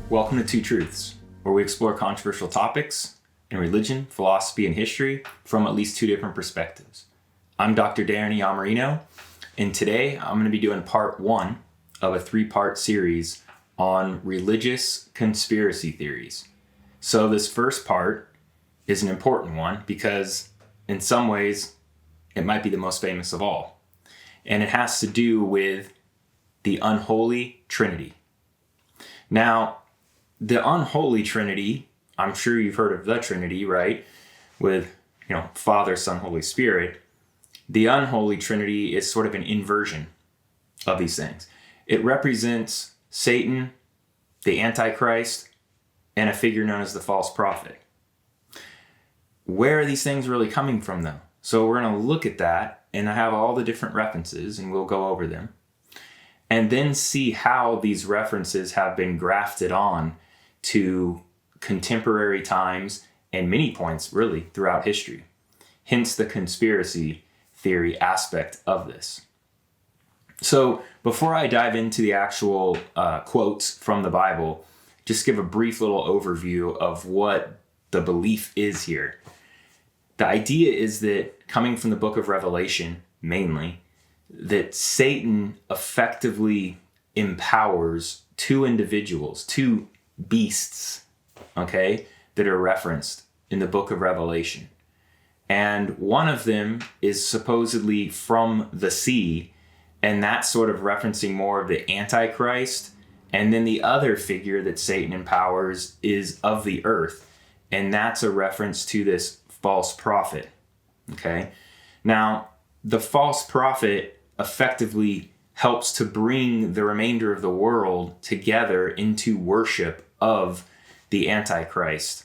Welcome to Two Truths, where we explore controversial topics in religion, philosophy, and history from at least two different perspectives. I'm Dr. Darren Iammarino, and today I'm going to be doing part one of a three-part series on religious conspiracy theories. So this first part is an important one because in some ways it might be the most famous of all. And it has to do with the Unholy Trinity. Now, the Unholy Trinity, I'm sure you've heard of the Trinity, right? With, Father, Son, Holy Spirit. The Unholy Trinity is sort of an inversion of these things. It represents Satan, the Antichrist, and a figure known as the false prophet. Where are these things really coming from, though? So we're going to look at that, and I have all the different references, and we'll go over them. And then see how these references have been grafted on to contemporary times and many points really throughout history. Hence the conspiracy theory aspect of this. So before I dive into the actual quotes from the Bible, just give a brief little overview of what the belief is here. The idea is that coming from the book of Revelation mainly, that Satan effectively empowers two individuals, two beasts, that are referenced in the book of Revelation. And one of them is supposedly from the sea, and that's sort of referencing more of the Antichrist. And then the other figure that Satan empowers is of the earth, and that's a reference to this false prophet. Now, the false prophet effectively helps to bring the remainder of the world together into worship of the Antichrist.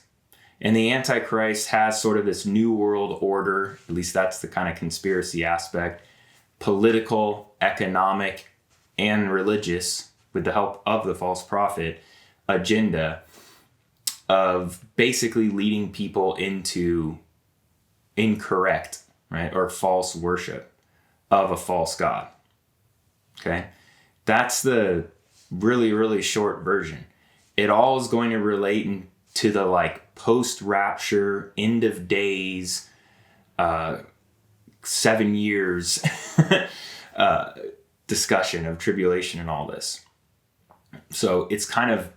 And the Antichrist has sort of this new world order, at least that's the kind of conspiracy aspect, political, economic, and religious, with the help of the false prophet, agenda of basically leading people into incorrect, or false worship of a false god. That's the really, really short version. It all is going to relate to the post-rapture, end of days, 7 years discussion of tribulation and all this. So it's kind of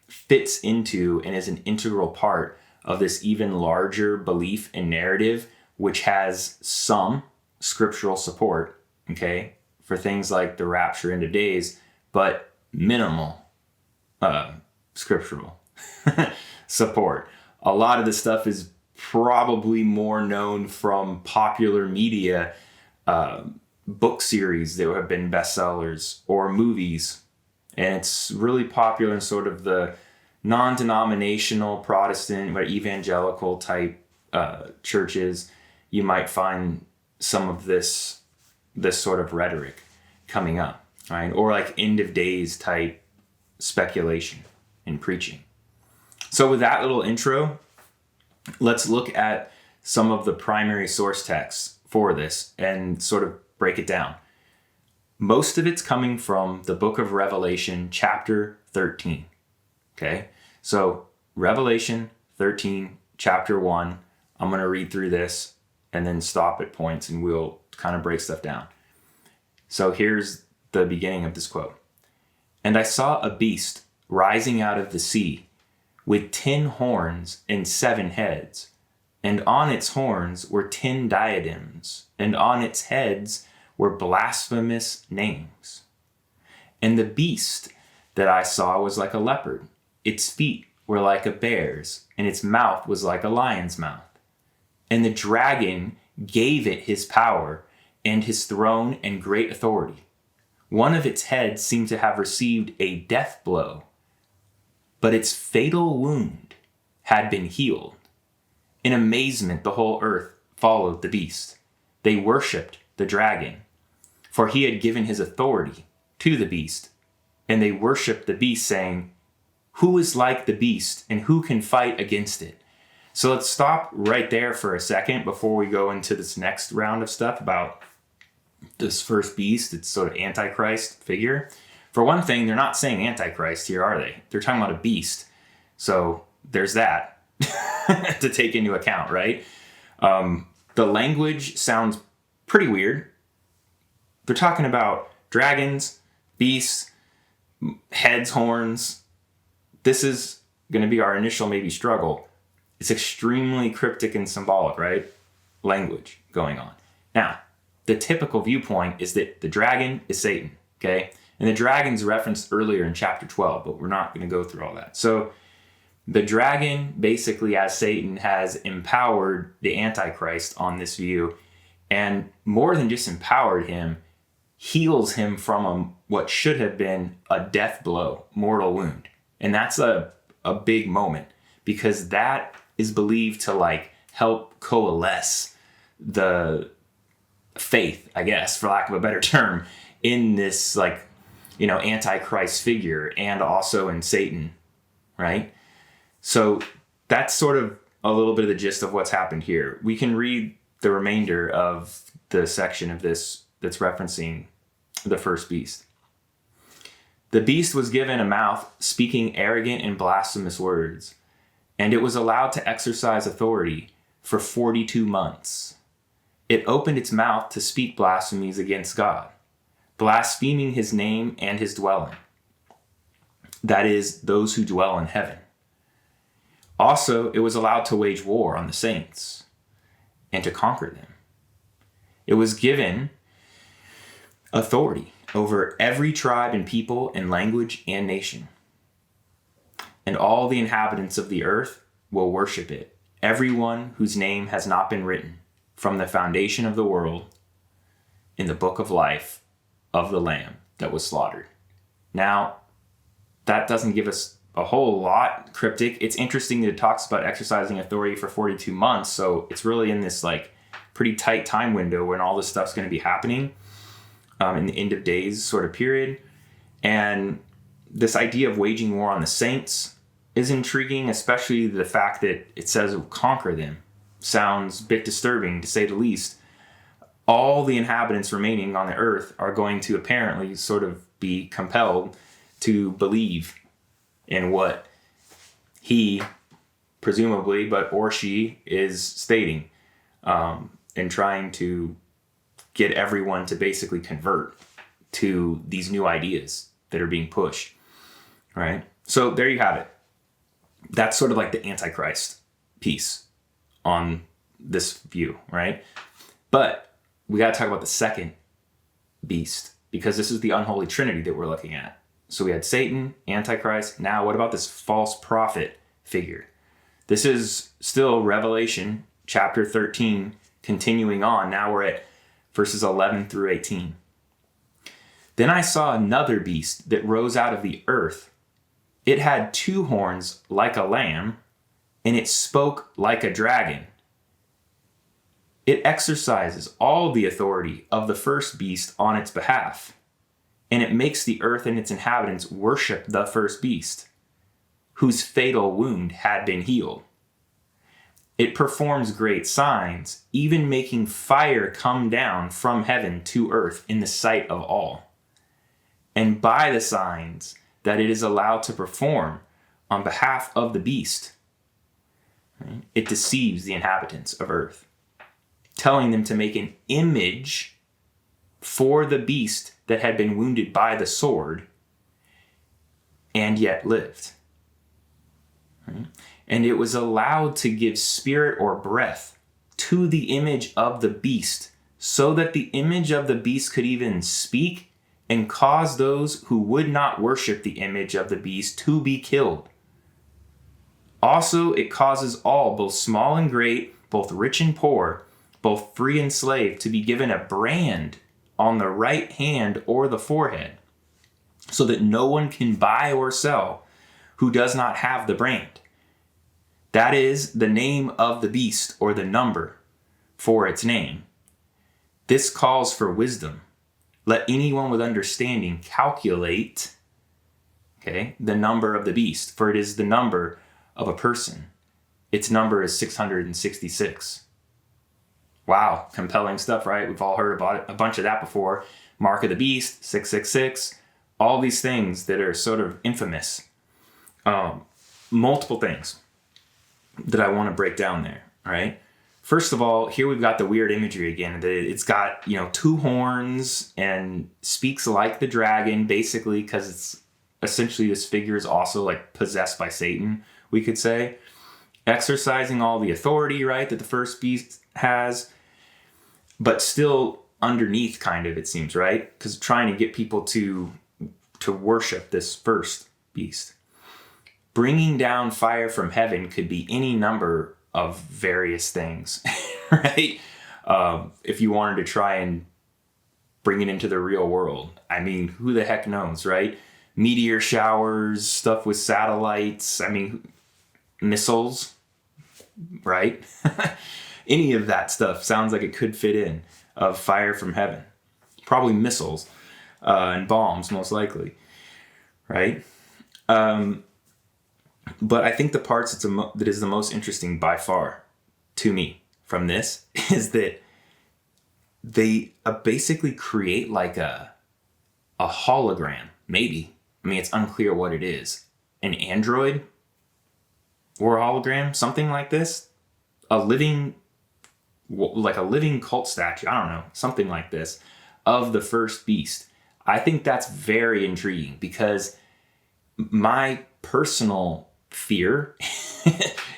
fits into and is an integral part of this even larger belief and narrative, which has some scriptural support, for things like the rapture end of days, but minimal scriptural support. A lot of this stuff is probably more known from popular media, book series that have been bestsellers, or movies. And it's really popular in sort of the non-denominational Protestant or evangelical type churches. You might find some of this sort of rhetoric coming up, right? Or end of days type speculation in preaching. So with that little intro, let's look at some of the primary source texts for this and sort of break it down. Most of it's coming from the book of Revelation, chapter 13. So Revelation 13, chapter 1, I'm going to read through this and then stop at points and we'll kind of break stuff down. So here's the beginning of this quote. "And I saw a beast rising out of the sea with 10 horns and 7 heads, and on its horns were 10 diadems, and on its heads were blasphemous names. And the beast that I saw was like a leopard. Its feet were like a bear's, and its mouth was like a lion's mouth. And the dragon gave it his power and his throne and great authority. One of its heads seemed to have received a death blow, but its fatal wound had been healed. In amazement, the whole earth followed the beast. They worshipped the dragon, for he had given his authority to the beast. And they worshipped the beast, saying, 'Who is like the beast, and who can fight against it?'" So let's stop right there for a second before we go into this next round of stuff about this first beast, its sort of Antichrist figure. For one thing, they're not saying Antichrist here, are they? They're talking about a beast. So there's that to take into account, right? The language sounds pretty weird. They're talking about dragons, beasts, heads, horns. This is going to be our initial maybe struggle. It's extremely cryptic and symbolic, right? Language going on. Now, the typical viewpoint is that the dragon is Satan, okay? And the dragon's referenced earlier in chapter 12, but we're not going to go through all that. So the dragon, basically as Satan, has empowered the Antichrist on this view, and more than just empowered him, heals him from what should have been a death blow, mortal wound. And that's a big moment, because that is believed to like help coalesce the faith, I guess, for lack of a better term, in this like, Antichrist figure, and also in Satan, right? So that's sort of a little bit of the gist of what's happened here. We can read the remainder of the section of this that's referencing the first beast. The beast was given a mouth speaking arrogant and blasphemous words, and it was allowed to exercise authority for 42 months. It opened its mouth to speak blasphemies against God, blaspheming his name and his dwelling, that is, those who dwell in heaven. Also, it was allowed to wage war on the saints and to conquer them. It was given authority over every tribe and people and language and nation. And all the inhabitants of the earth will worship it, everyone whose name has not been written from the foundation of the world in the book of life of the Lamb that was slaughtered. Now, that doesn't give us a whole lot cryptic. It's interesting that it talks about exercising authority for 42 months. So it's really in this like pretty tight time window when all this stuff's going to be happening in the end of days sort of period. And this idea of waging war on the saints is intriguing, especially the fact that it says it will conquer them. Sounds a bit disturbing, to say the least. All the inhabitants remaining on the earth are going to apparently sort of be compelled to believe in what he, presumably, or she, is stating, and trying to get everyone to basically convert to these new ideas that are being pushed, right? So there you have it. That's sort of like the Antichrist piece on this view, right? But we got to talk about the second beast, because this is the unholy trinity that we're looking at. So we had Satan, Antichrist. Now what about this false prophet figure? This is still Revelation chapter 13, continuing on. Now we're at verses 11 through 18. Then I saw another beast that rose out of the earth. It had 2 horns like a lamb, and it spoke like a dragon. It exercises all the authority of the first beast on its behalf, and it makes the earth and its inhabitants worship the first beast, whose fatal wound had been healed. It performs great signs, even making fire come down from heaven to earth in the sight of all. And by the signs that it is allowed to perform on behalf of the beast, right, it deceives the inhabitants of earth, telling them to make an image for the beast that had been wounded by the sword and yet lived. Right? And it was allowed to give spirit or breath to the image of the beast, so that the image of the beast could even speak and cause those who would not worship the image of the beast to be killed. Also, it causes all, both small and great, both rich and poor, both free and slave, to be given a brand on the right hand or the forehead, so that no one can buy or sell who does not have the brand. That is the name of the beast, or the number for its name. This calls for wisdom. Let anyone with understanding calculate, the number of the beast, for it is the number of a person. Its number is 666. Wow, compelling stuff, right? We've all heard about a bunch of that before. Mark of the beast, 666. all these things that are sort of infamous. Multiple things that I want to break down there, all right? First of all, here we've got the weird imagery again. It's got, two horns and speaks like the dragon, basically, because it's essentially this figure is also like possessed by Satan, we could say. Exercising all the authority, right, that the first beast has, but still underneath, kind of, it seems, right? Because trying to get people to worship this first beast. Bringing down fire from heaven could be any number of various things, right? If you wanted to try and bring it into the real world. I mean, who the heck knows, right? Meteor showers, stuff with satellites, missiles, right? Any of that stuff sounds like it could fit in of fire from heaven. Probably missiles and bombs, most likely, right? But I think the parts that is the most interesting by far to me from this is that they basically create like a hologram, maybe. It's unclear what it is. An android or a hologram, something like this. A living cult statue, I don't know, something like this, of the first beast. I think that's very intriguing because my personal fear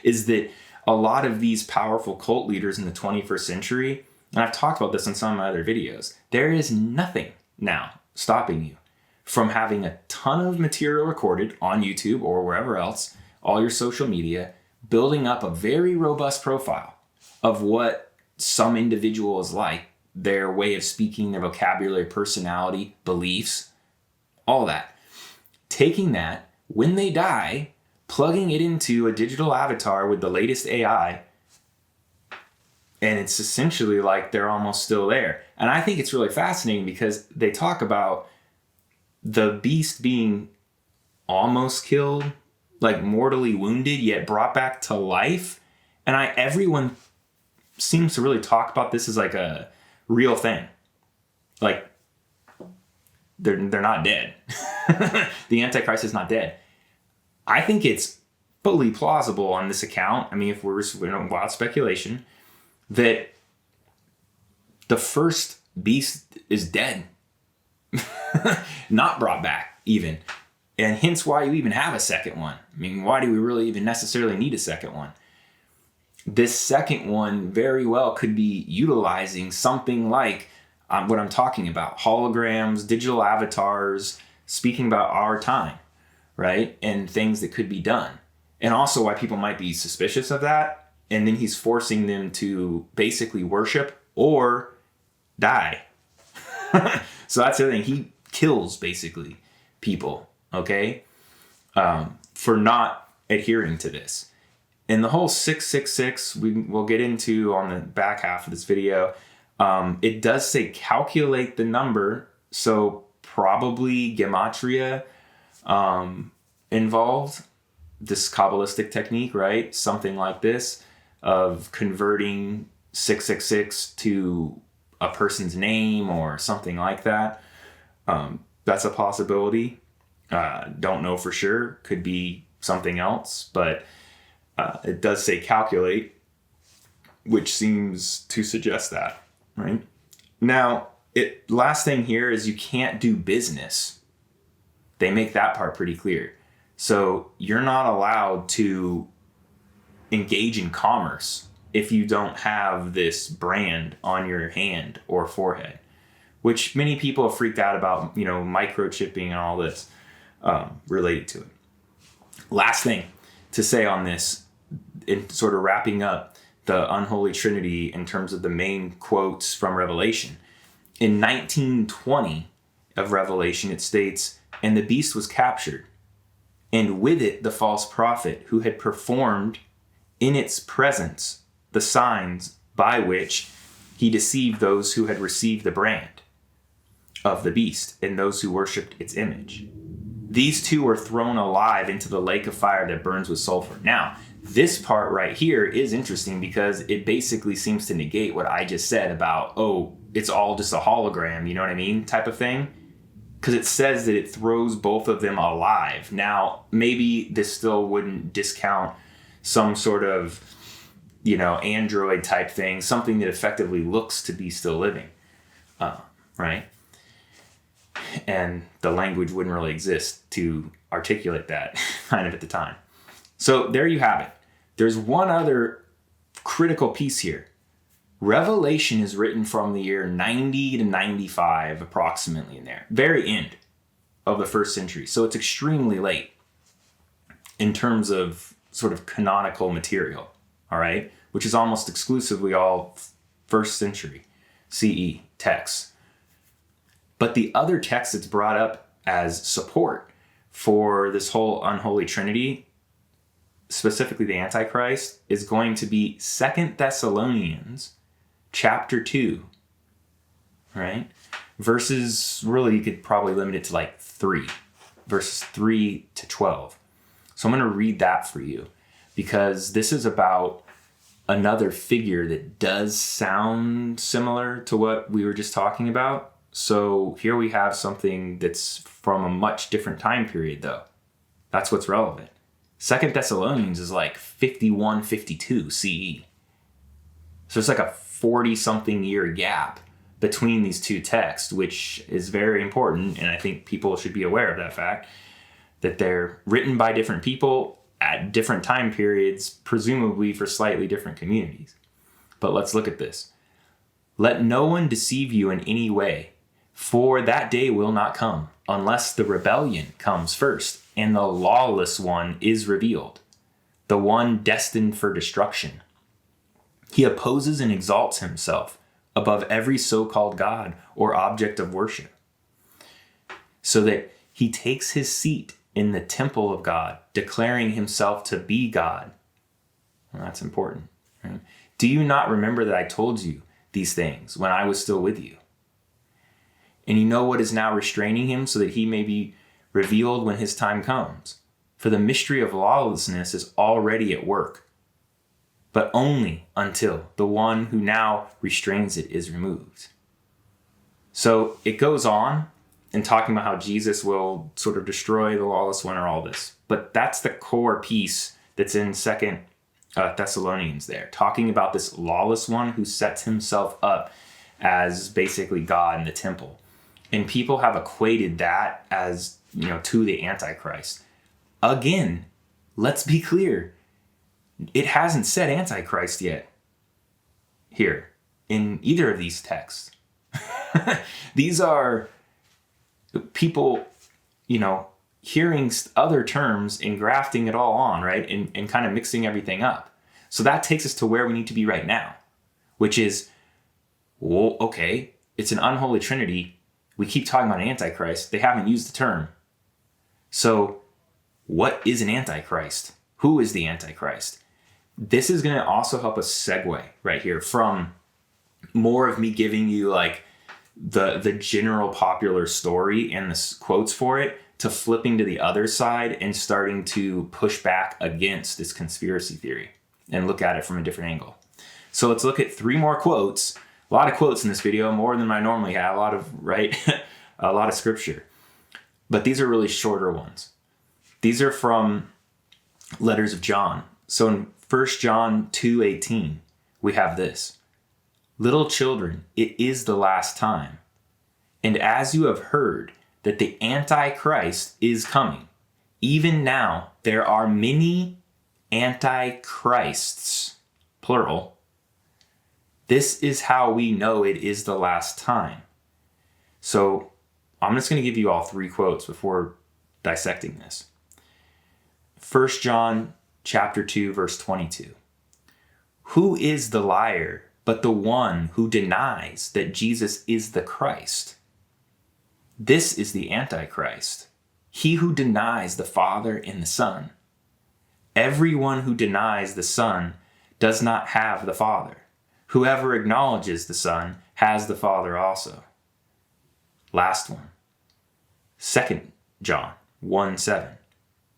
is that a lot of these powerful cult leaders in the 21st century, and I've talked about this in some of my other videos, there is nothing now stopping you from having a ton of material recorded on YouTube or wherever else, all your social media, building up a very robust profile of what some individual is like, their way of speaking, their vocabulary, personality, beliefs, all that. Taking that, when they die, plugging it into a digital avatar with the latest AI, and it's essentially like they're almost still there. And I think it's really fascinating because they talk about the beast being almost killed, like mortally wounded, yet brought back to life. And everyone seems to really talk about this as like a real thing. Like, they're not dead. The Antichrist is not dead. I think it's fully plausible on this account. If we're wild speculation, that the first beast is dead, not brought back even, and hence why you even have a second one. Why do we really even necessarily need a second one? This second one very well could be utilizing something like what I'm talking about: holograms, digital avatars, speaking about our time, right? And things that could be done. And also why people might be suspicious of that. And then he's forcing them to basically worship or die. So that's the other thing. He kills basically people, okay? For not adhering to this. And the whole 666, we'll get into on the back half of this video. It does say calculate the number. So probably gematria involved, this Kabbalistic technique, right? Something like this of converting 666 to a person's name or something like that. That's a possibility. Don't know for sure. Could be something else, but it does say calculate, which seems to suggest that, right? Now, last thing here is you can't do business. They make that part pretty clear. So you're not allowed to engage in commerce if you don't have this brand on your hand or forehead, which many people have freaked out about, microchipping and all this related to it. Last thing to say on this, in sort of wrapping up the Unholy Trinity in terms of the main quotes from Revelation. In 1920 of Revelation, it states, "And the beast was captured, and with it the false prophet who had performed in its presence the signs by which he deceived those who had received the brand of the beast and those who worshipped its image. These two were thrown alive into the lake of fire that burns with sulfur." Now, this part right here is interesting because it basically seems to negate what I just said about, it's all just a hologram, you know what I mean, type of thing. because it says that it throws both of them alive. Now, maybe this still wouldn't discount some sort of, android type thing, something that effectively looks to be still living, right? And the language wouldn't really exist to articulate that kind of at the time. So there you have it. There's one other critical piece here. Revelation is written from the year 90 to 95, approximately in there. Very end of the first century. So it's extremely late in terms of sort of canonical material, all right? Which is almost exclusively all first century CE texts. But the other text that's brought up as support for this whole unholy Trinity, specifically the Antichrist, is going to be 2 Thessalonians chapter 2, right? Verses, really, you could probably limit it to like 3, verses 3 to 12. So I'm going to read that for you because this is about another figure that does sound similar to what we were just talking about. So here we have something that's from a much different time period, though. That's what's relevant. 2 Thessalonians is like 51, 52 CE. So it's like a 40-something year gap between these two texts, which is very important. And I think people should be aware of that fact, that they're written by different people at different time periods, presumably for slightly different communities. But let's look at this. Let no one deceive you in any way, for that day will not come unless the rebellion comes first and the lawless one is revealed, the one destined for destruction. He opposes and exalts himself above every so-called God or object of worship, so that he takes his seat in the temple of God, declaring himself to be God. Well, that's important. Right? Do you not remember that I told you these things when I was still with you? And you know what is now restraining him, so that he may be revealed when his time comes. For the mystery of lawlessness is already at work, but only until the one who now restrains it is removed. So it goes on in talking about how Jesus will sort of destroy the lawless one or all this. But that's the core piece that's in 2 Thessalonians there, talking about this lawless one who sets himself up as basically God in the temple. And people have equated that as, to the Antichrist. Again, let's be clear. It hasn't said Antichrist yet here in either of these texts. These are people, hearing other terms and grafting it all on, right? And kind of mixing everything up. So that takes us to where we need to be right now, which is, well, okay, it's an unholy Trinity. We keep talking about an Antichrist. They haven't used the term. So what is an Antichrist? Who is the Antichrist? This is going to also help us segue right here from more of me giving you like the general popular story and the quotes for it, to flipping to the other side and starting to push back against this conspiracy theory and look at it from a different angle. So let's look at 3 more quotes. A lot of quotes in this video, more than I normally have, a lot of scripture. But these are really shorter ones. These are from letters of John. So in 1 John 2:18, we have this. Little children, it is the last time. And as you have heard that the Antichrist is coming, even now there are many antichrists, plural. This is how we know it is the last time. So I'm just going to give you all 3 quotes before dissecting this. 1 John chapter 2, verse 22. Who is the liar but the one who denies that Jesus is the Christ? This is the Antichrist, he who denies the Father and the Son. Everyone who denies the Son does not have the Father. Whoever acknowledges the Son has the Father also. Last one. 2 John 1:7.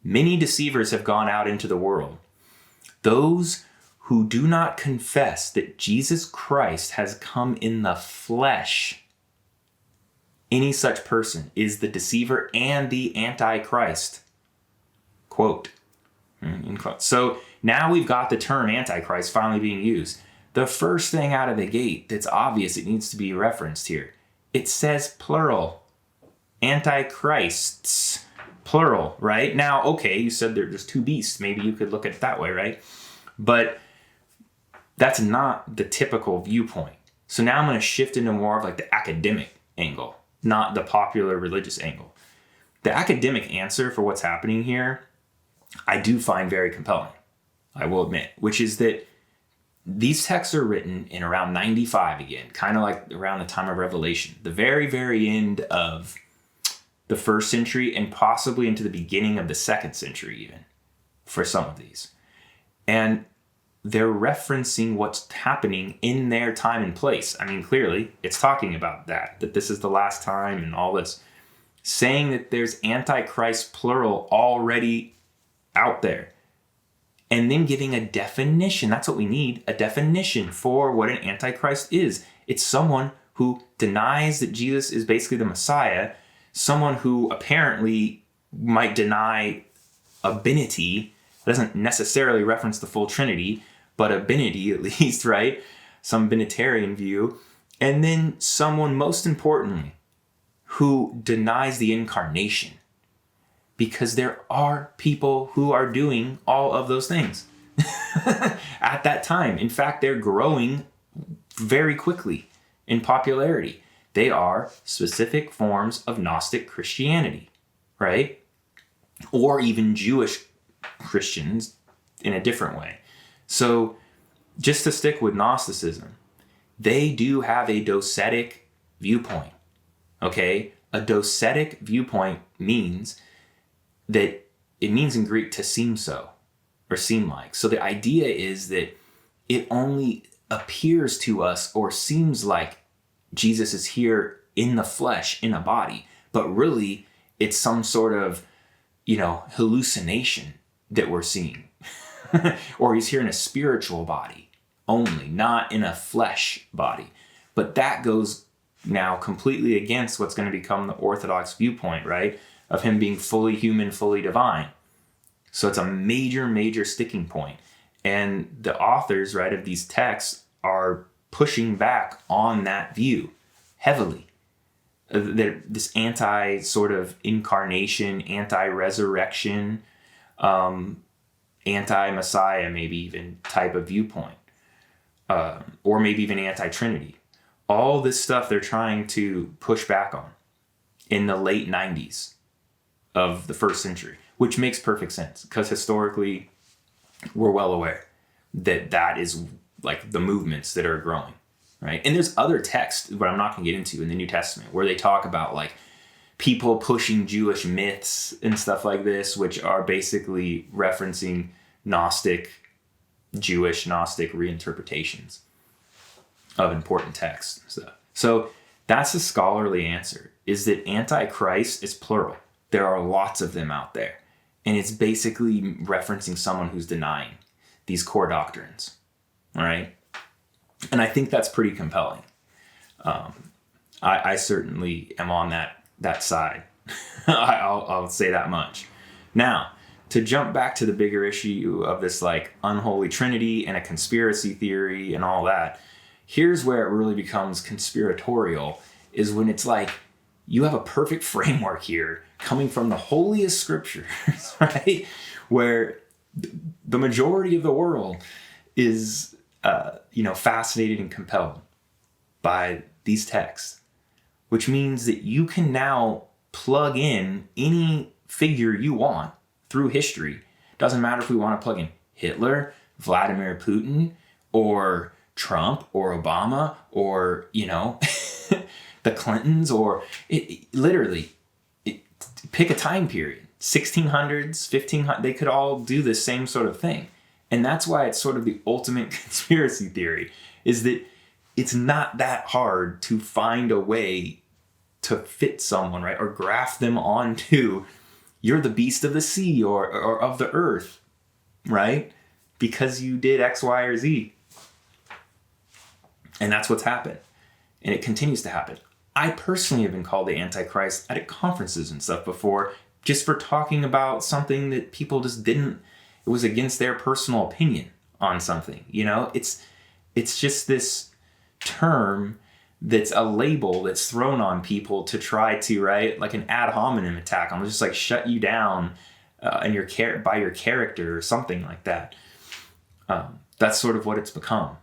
Many deceivers have gone out into the world. Those who do not confess that Jesus Christ has come in the flesh. Any such person is the deceiver and the antichrist. Quote. End quote. So now we've got the term antichrist finally being used. The first thing out of the gate that's obvious it needs to be referenced here. It says plural. Antichrists. Plural, right? Now, okay, you said they're just two beasts. Maybe you could look at it that way, right? But that's not the typical viewpoint. So now I'm going to shift into more of like the academic angle, not the popular religious angle. The academic answer for what's happening here, I do find very compelling, I will admit, which is that these texts are written in around 95 again, kind of like around the time of Revelation, the very, very end of the first century and possibly into the beginning of the second century even for some of these. And they're referencing what's happening in their time and place. I mean, clearly it's talking about that this is the last time and all this, saying that there's antichrist plural already out there. And then giving a definition. That's what we need, a definition for what an antichrist is. It's someone who denies that Jesus is basically the Messiah, someone who apparently might deny a binity, doesn't necessarily reference the full Trinity, but a binity at least, right? Some binitarian view. And then someone, most importantly, who denies the Incarnation. Because there are people who are doing all of those things at that time. In fact, they're growing very quickly in popularity. They are specific forms of Gnostic Christianity, right? Or even Jewish Christians in a different way. So just to stick with Gnosticism, they do have a docetic viewpoint, okay? A docetic viewpoint means that it means in Greek to seem so, or seem like. So the idea is that it only appears to us or seems like Jesus is here in the flesh, in a body, but really it's some sort of, hallucination that we're seeing. Or he's here in a spiritual body only, not in a flesh body. But that goes now completely against what's going to become the Orthodox viewpoint, right? Of him being fully human, fully divine. So it's a major, major sticking point. And the authors, right, of these texts are pushing back on that view heavily. This anti sort of incarnation, anti-resurrection, anti-Messiah, maybe even type of viewpoint. Or maybe even anti-Trinity. All this stuff they're trying to push back on in the late 90s of the first century, which makes perfect sense because historically we're well aware that is like the movements that are growing, right? And there's other texts, but I'm not going to get into in the New Testament, where they talk about like people pushing Jewish myths and stuff like this, which are basically referencing Jewish Gnostic reinterpretations of important texts. So that's the scholarly answer, is that Antichrist is plural. There are lots of them out there. And it's basically referencing someone who's denying these core doctrines, right? And I think that's pretty compelling. I certainly am on that side. I'll say that much. Now, to jump back to the bigger issue of this like unholy trinity and a conspiracy theory and all that, here's where it really becomes conspiratorial, is when it's like you have a perfect framework here coming from the holiest scriptures, right? Where the majority of the world is, fascinated and compelled by these texts, which means that you can now plug in any figure you want through history. Doesn't matter if we want to plug in Hitler, Vladimir Putin, or Trump, or Obama, or, the Clintons, or pick a time period. 1600s, 1500s, they could all do the same sort of thing. And that's why it's sort of the ultimate conspiracy theory, is that it's not that hard to find a way to fit someone, right? Or graft them onto, you're the beast of the sea or of the earth, right? Because you did X, Y, or Z. And that's what's happened. And it continues to happen I personally have been called the Antichrist at conferences and stuff before, just for talking about something that people just didn't, it was against their personal opinion on something. It's just this term that's a label that's thrown on people to try to, right, like an ad hominem attack. I'm just like shut you down and by your character or something like that. That's sort of what it's become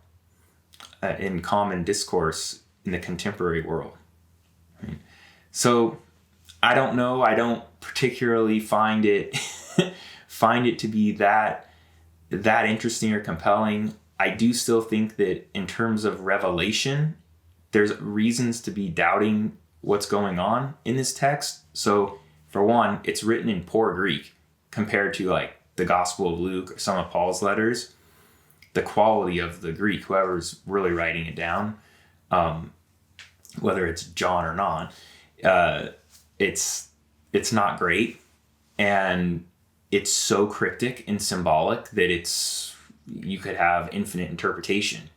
in common discourse in the contemporary world. Right? So I don't know. I don't particularly find it to be that interesting or compelling. I do still think that in terms of revelation, there's reasons to be doubting what's going on in this text. So for one, it's written in poor Greek compared to like the Gospel of Luke or some of Paul's letters. The quality of the Greek, whoever's really writing it down, whether it's John or not, it's not great. And it's so cryptic and symbolic that you could have infinite interpretation,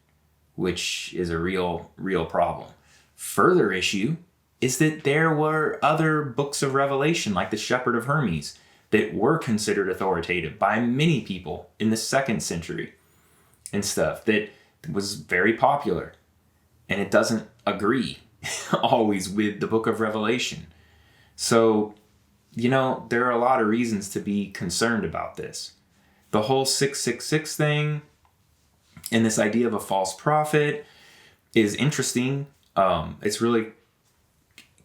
which is a real problem. Further issue is that there were other books of Revelation, like the Shepherd of Hermes, that were considered authoritative by many people in the 2nd century and stuff, that was very popular. And it doesn't agree always with the book of Revelation. So, there are a lot of reasons to be concerned about this. The whole 666 thing and this idea of a false prophet is interesting. It's really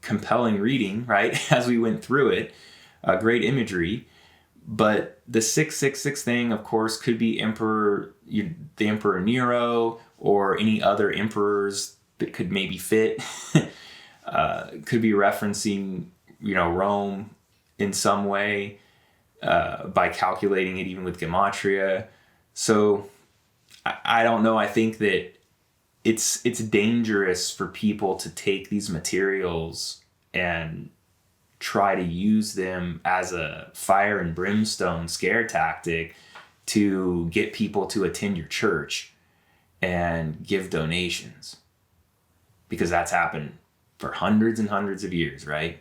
compelling reading, right? As we went through it, great imagery. But the 666 thing, of course, could be the Emperor Nero or any other emperors that could maybe fit. Could be referencing, Rome in some way by calculating it even with gematria. So I don't know. I think that it's dangerous for people to take these materials and try to use them as a fire and brimstone scare tactic to get people to attend your church and give donations. Because that's happened for hundreds and hundreds of years, right?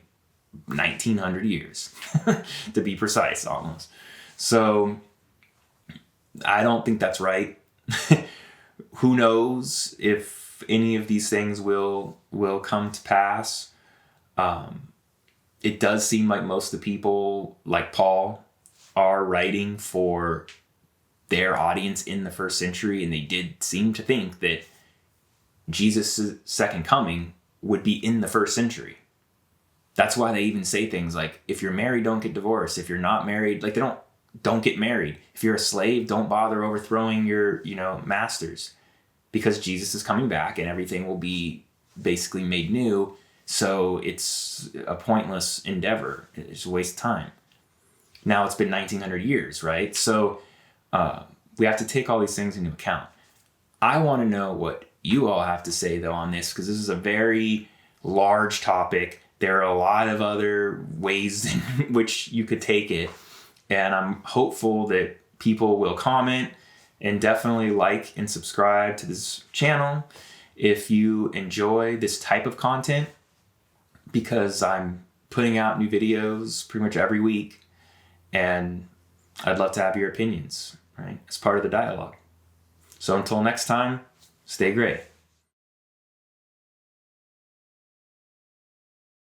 1900 years, to be precise, almost. So I don't think that's right. Who knows if any of these things will come to pass. It does seem like most of the people, like Paul, are writing for their audience in the 1st century, and they did seem to think that Jesus' second coming would be in the 1st century. That's why they even say things like, if you're married, don't get divorced. If you're not married, like don't get married. If you're a slave, don't bother overthrowing your, masters, because Jesus is coming back and everything will be basically made new. So it's a pointless endeavor. It's a waste of time. Now it's been 1900 years, right? So we have to take all these things into account. I want to know what you all have to say, though, on this, because this is a very large topic. There are a lot of other ways in which you could take it. And I'm hopeful that people will comment and definitely like and subscribe to this channel if you enjoy this type of content, because I'm putting out new videos pretty much every week, and I'd love to have your opinions, right, as part of the dialogue. So until next time, stay great.